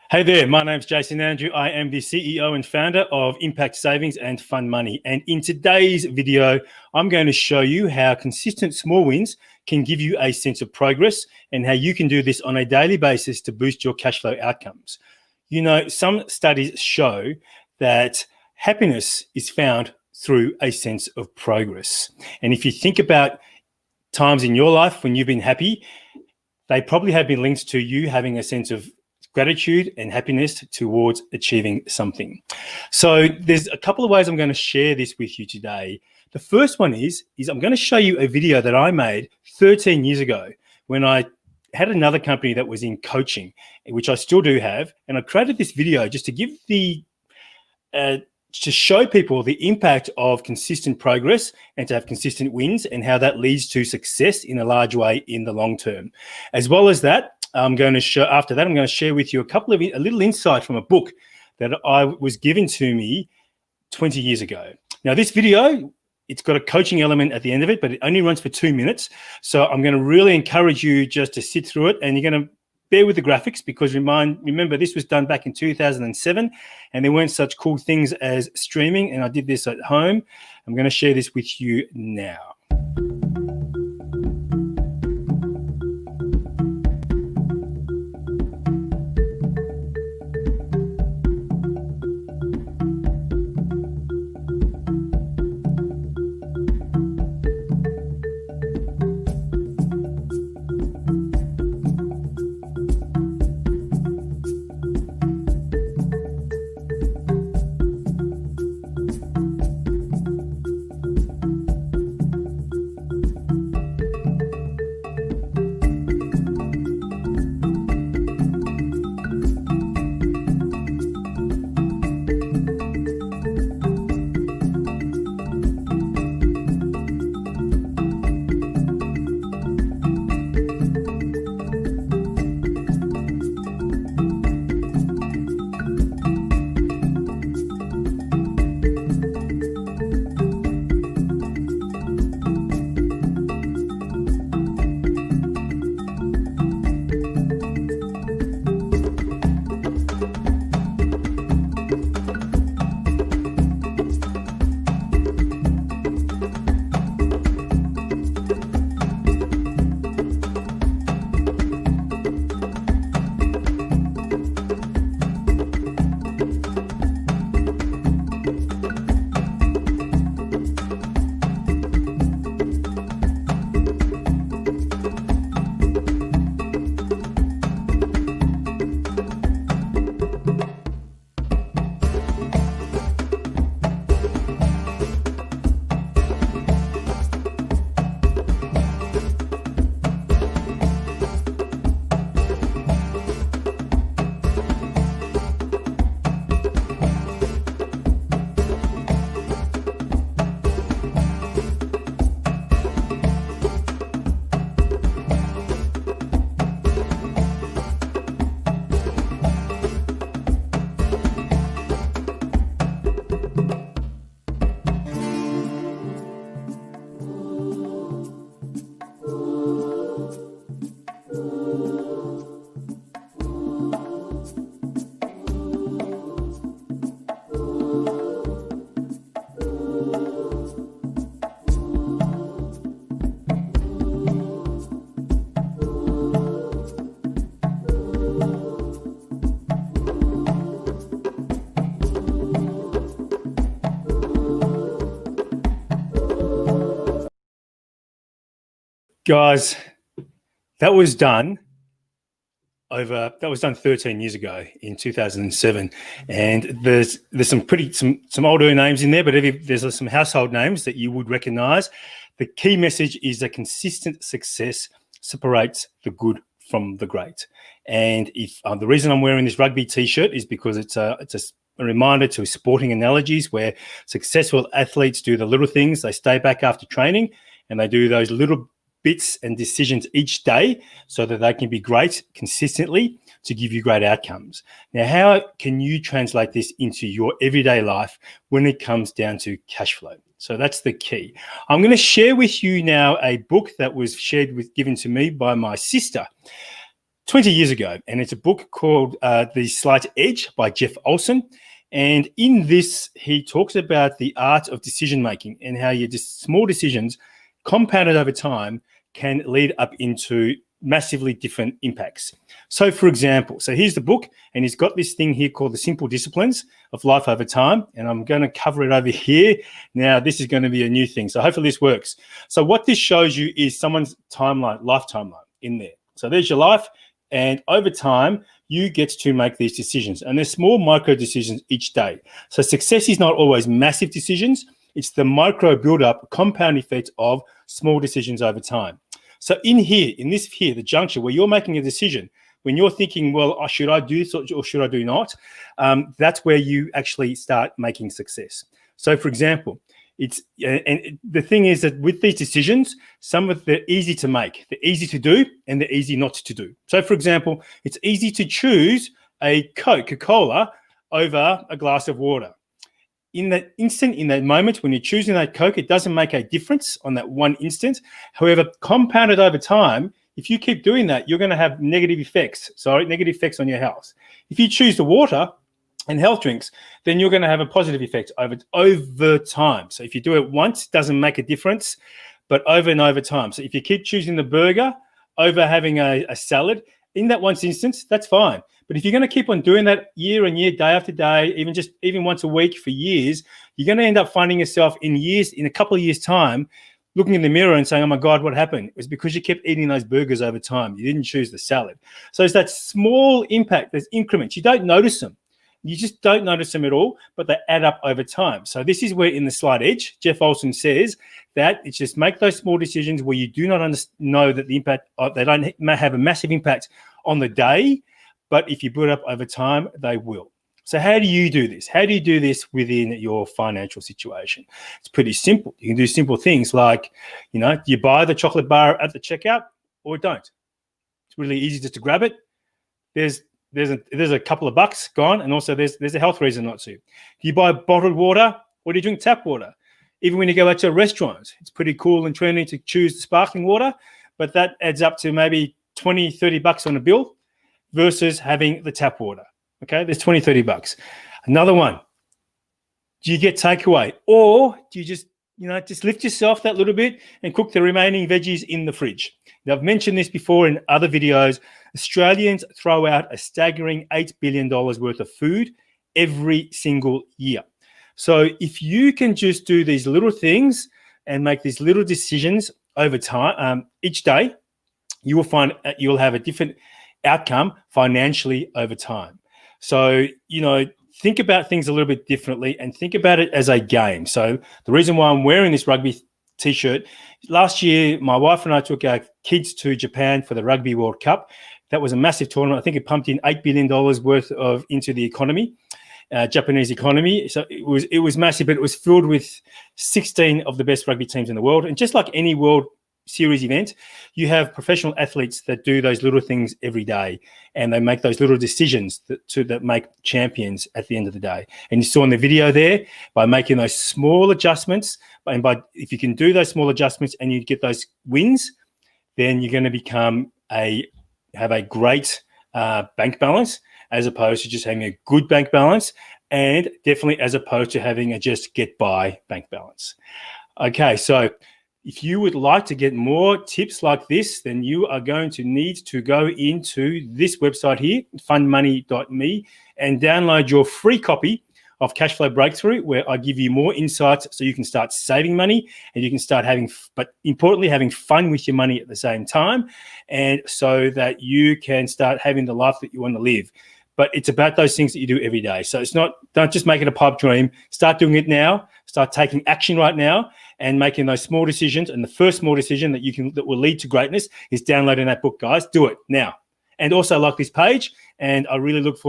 Hey there, my name's Jason Andrew. I am the CEO and founder of Impact Savings and Fun Money. And in today's video, I'm going to show you how consistent small wins can give you a sense of progress and how you can do this on a daily basis to boost your cash flow outcomes. You know, some studies show that happiness is found through a sense of progress. And if you think about times in your life when you've been happy, they probably have been linked to you having a sense of gratitude and happiness towards achieving something. So there's a couple of ways I'm going to share this with you today. The first one is I'm going to show you a video that I made 13 years ago when I had another company that was in coaching, which I still do have. And I created this video just to give to show people the impact of consistent progress and to have consistent wins and how that leads to success in a large way in the long term. As well as that, I'm going to share with you a little insight from a book that was given to me 20 years ago. Now, this video, it's got a coaching element at the end of it, but it only runs for 2 minutes. So I'm going to really encourage you just to sit through it, and you're going to bear with the graphics because remember, this was done back in 2007, and there weren't such cool things as streaming, and I did this at home. I'm going to share this with you now. Guys, that was done 13 years ago in 2007, and there's some older names in there, but there's some household names that you would recognize. The key message is that consistent success separates the good from the great. And if the reason I'm wearing this rugby t-shirt is because it's a reminder to sporting analogies where successful athletes do the little things. They stay back after training and they do those little bits and decisions each day so that they can be great consistently to give you great outcomes. Now, how can you translate this into your everyday life when it comes down to cash flow? So that's the key. I'm going to share with you now a book that was given to me by my sister 20 years ago, and it's a book called The Slight Edge by Jeff Olson. And in this, he talks about the art of decision making and how your small decisions compounded over time can lead up into massively different impacts. So for example, here's the book, and he's got this thing here called The Simple Disciplines of Life Over Time, and I'm going to cover it over here. Now, this is going to be a new thing, so hopefully this works. So what this shows you is someone's timeline, life timeline in there. So there's your life, and over time, you get to make these decisions, and there's small micro decisions each day. So success is not always massive decisions. It's the micro build-up compound effect of small decisions over time. So in this, the juncture where you're making a decision, when you're thinking, well, should I do this or should I do not? That's where you actually start making success. So for example, the thing is that with these decisions, some of them are easy to make, they're easy to do, and they're easy not to do. So for example, it's easy to choose a Coca-Cola over a glass of water. In that instant, in that moment, when you're choosing that Coke, it doesn't make a difference on that one instant. However, compounded over time, if you keep doing that, you're going to have negative effects on your health. If you choose the water and health drinks, then you're going to have a positive effect over time. So if you do it once, it doesn't make a difference, but over and over time. So if you keep choosing the burger over having a salad, in that one instance, that's fine. But if you're going to keep on doing that year and year, day after day, even once a week for years, you're going to end up finding yourself in a couple of years' time, looking in the mirror and saying, oh my God, what happened? It was because you kept eating those burgers over time. You didn't choose the salad. So it's that small impact, there's increments. You don't notice them. You just don't notice them at all, but they add up over time. So this is where in The Slight Edge, Jeff Olson says that it's just make those small decisions where you do not know that the impact, they don't have a massive impact on the day, but if you build up over time, they will. So how do you do this? How do you do this within your financial situation? It's pretty simple. You can do simple things like, do you buy the chocolate bar at the checkout or don't? It's really easy just to grab it. There's a couple of bucks gone, and also there's a health reason not to. Do you buy bottled water or do you drink tap water? Even when you go out to a restaurant, it's pretty cool and trendy to choose the sparkling water, but that adds up to maybe 20, 30 bucks on a bill versus having the tap water. Okay, there's 20, 30 bucks. Another one, do you get takeaway or do you just lift yourself that little bit and cook the remaining veggies in the fridge? Now, I've mentioned this before in other videos. Australians throw out a staggering $8 billion worth of food every single year. So if you can just do these little things and make these little decisions over time, each day, you will find you'll have a different outcome financially over time. So, think about things a little bit differently and think about it as a game. So the reason why I'm wearing this rugby t-shirt, last year, my wife and I took our kids to Japan for the Rugby World Cup. That was a massive tournament. I think it pumped in $8 billion worth into the economy, Japanese economy. So it was massive, but it was filled with 16 of the best rugby teams in the world. And just like any World Series event, you have professional athletes that do those little things every day, and they make those little decisions that make champions at the end of the day. And you saw in the video there, by making those small adjustments, and if you can do those small adjustments and you get those wins, then you're going to have a great bank balance, as opposed to just having a good bank balance, and definitely as opposed to having a just get by bank balance. Okay, so if you would like to get more tips like this, then you are going to need to go into this website here, fundmoney.me, and download your free copy of Cashflow Breakthrough, where I give you more insights so you can start saving money and you can start but importantly, having fun with your money at the same time, and so that you can start having the life that you want to live. But it's about those things that you do every day. So don't just make it a pipe dream. Start doing it now. Start taking action right now and making those small decisions. And the first small decision that will lead to greatness is downloading that book, guys. Do it now. And also like this page. And I really look forward